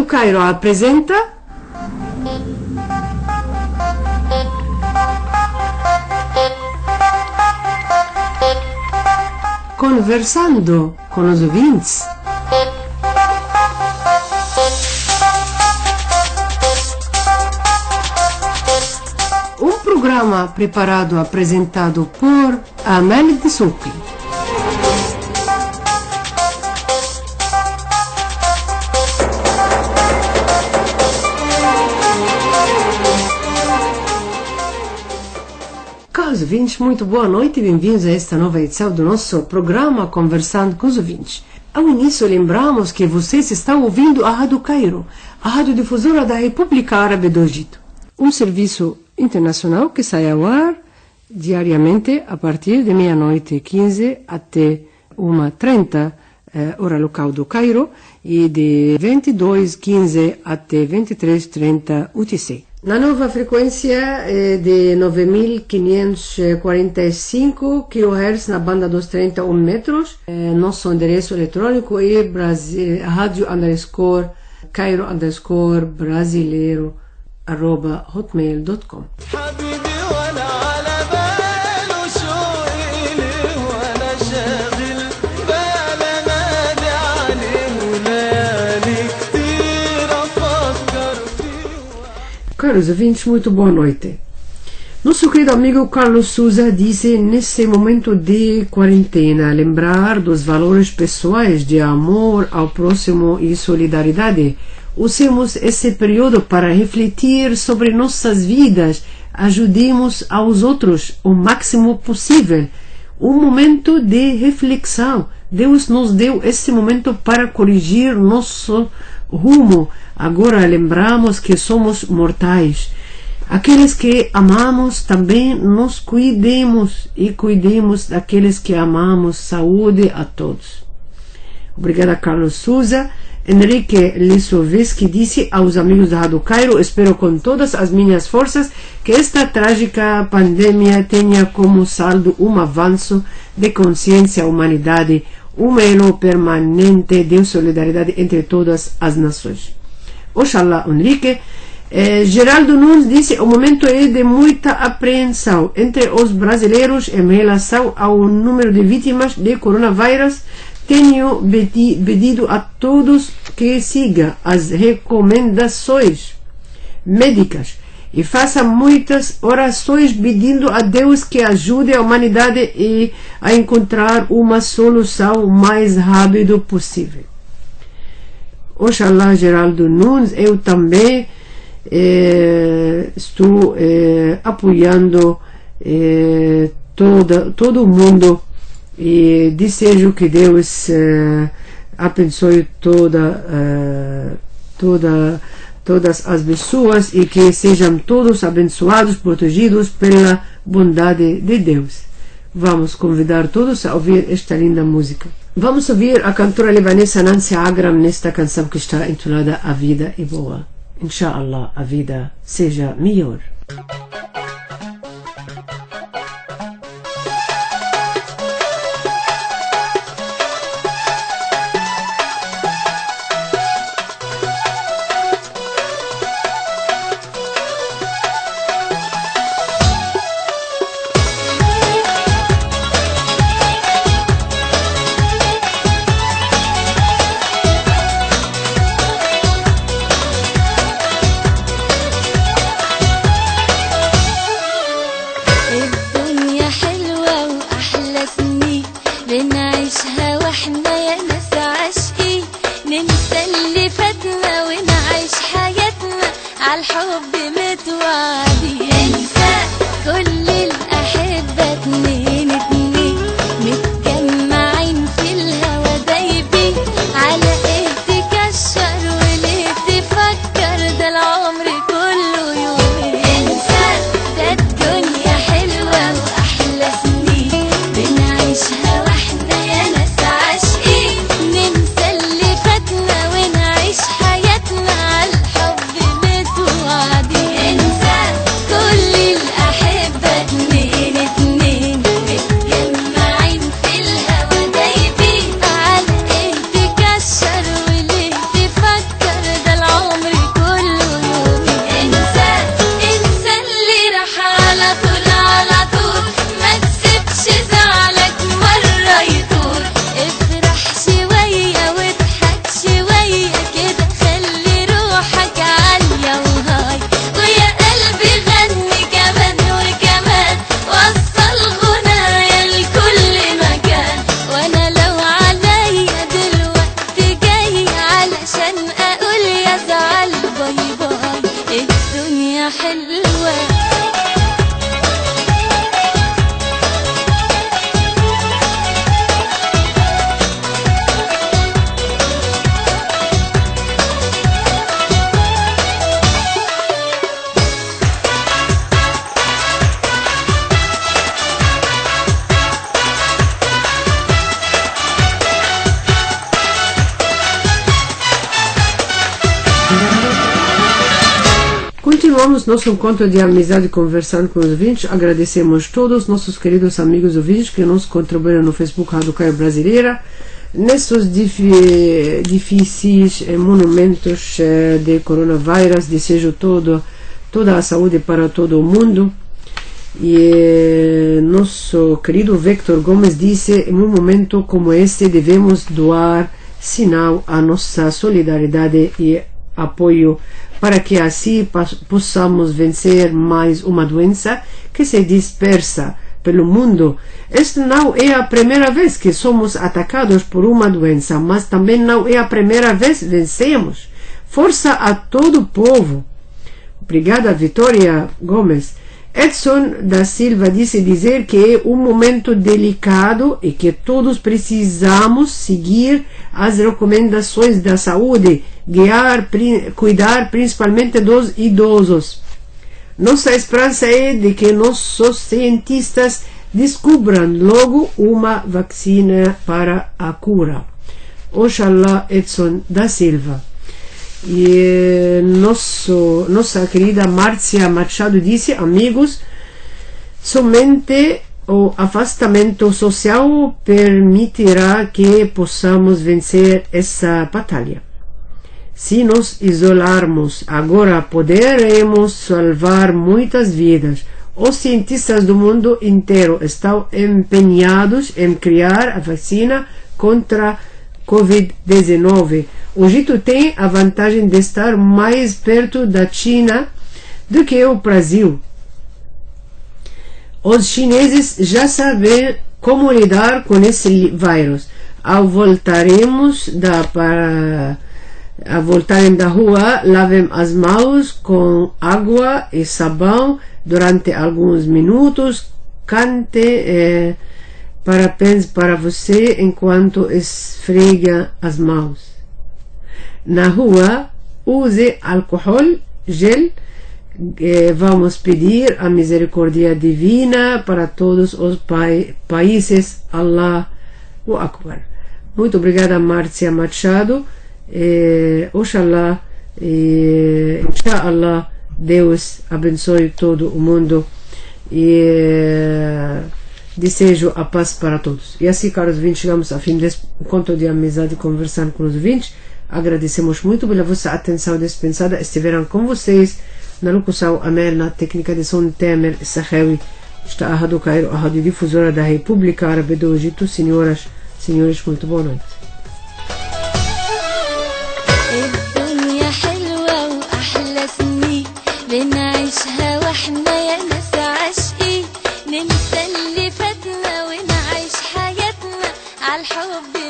Rádio Cairo apresenta Conversando com os ouvintes. Um programa preparado e apresentado por Amélie de Souky. Caros ouvintes, muito boa noite e bem-vindos a esta nova edição do nosso programa Conversando com os Ouvintes. Ao início, lembramos que vocês estão ouvindo a Rádio Cairo, a radiodifusora da República Árabe do Egito, um serviço internacional que sai ao ar diariamente a partir de 00h15 até 1h30, hora local do Cairo, e de 22h15 até 23h30 UTC. Na nova frequência de 9.545 kHz na banda dos 31 metros. Nosso endereço eletrônico é radio_cairo_brasileiro@hotmail.com. Caros ouvintes, muito boa noite. Nosso querido amigo Carlos Souza disse, nesse momento de quarentena, lembrar dos valores pessoais de amor ao próximo e solidariedade. Usemos esse período para refletir sobre nossas vidas, ajudemos aos outros o máximo possível. Um momento de reflexão. Deus nos deu esse momento para corrigir nosso rumo. Agora lembramos que somos mortais. Aqueles que amamos também nos cuidemos e cuidemos daqueles que amamos. Saúde a todos. Obrigada, Carlos Souza. Henrique Lisovski disse aos amigos da Rádio Cairo: espero com todas as minhas forças que esta trágica pandemia tenha como saldo um avanço de consciência à humanidade, um elo permanente de solidariedade entre todas as nações. Oxalá, Henrique. Geraldo Nunes disse: o momento é de muita apreensão entre os brasileiros em relação ao número de vítimas de coronavírus. Tenho pedido a todos que sigam as recomendações médicas e façam muitas orações pedindo a Deus que ajude a humanidade a encontrar uma solução o mais rápido possível. Oxalá, Geraldo Nunes. Eu também estou apoiando todo mundo e desejo que Deus abençoe todas as pessoas e que sejam todos abençoados, protegidos pela bondade de Deus. Vamos convidar todos a ouvir esta linda música. Vamos ouvir a cantora libanesa Nancy Agram nesta canção que está intitulada A Vida é Boa. Inshallah, a vida seja melhor. حياتنا عالحب متوعدين. انسى Continuamos nosso encontro de amizade conversando com os ouvintes. Agradecemos todos nossos queridos amigos ouvintes que nos contribuíram no Facebook Rádio Caio Brasileira nesses difíceis momentos de coronavírus. Desejo toda a saúde para todo o mundo. E nosso querido Victor Gomes disse: em um momento como este devemos doar sinal a nossa solidariedade e apoio para que assim possamos vencer mais uma doença que se dispersa pelo mundo. Esta não é a primeira vez que somos atacados por uma doença, mas também não é a primeira vez que vencemos. Força a todo o povo. Obrigada, Vitória Gomes. Edson da Silva disse dizer que é um momento delicado e que todos precisamos seguir as recomendações da saúde, cuidar principalmente dos idosos. Nossa esperança é de que nossos cientistas descubram logo uma vacina para a cura. Oxalá, Edson da Silva. E nossa querida Márcia Machado disse: amigos, somente o afastamento social permitirá que possamos vencer essa batalha. Se nos isolarmos agora, poderemos salvar muitas vidas. Os cientistas do mundo inteiro estão empenhados em criar a vacina contra a Covid-19. O Egito tem a vantagem de estar mais perto da China do que o Brasil. Os chineses já sabem como lidar com esse vírus. Ao voltarem da rua, lavem as mãos com água e sabão durante alguns minutos. Cante parabéns para você enquanto esfrega as mãos. Na rua, use álcool gel. Vamos pedir a misericórdia divina para todos os países. Allahu Akbar. Muito obrigada, Márcia Machado. Oxalá, inshallah, Deus abençoe todo o mundo e desejo a paz para todos. E assim, caros ouvintes, chegamos ao fim desse encontro de amizade conversando com os ouvintes. Agradecemos muito pela vossa atenção dispensada. Estiveram com vocês na locução Amel, na técnica de som Temer Sahawi. Está a Rádio Cairo, a radiodifusora da República Árabe do Egito. Senhoras, senhores, muito boa noite. بنعيشها واحنا يا ناس عاشقين ننسى اللي فاتنا ونعيش حياتنا عالحب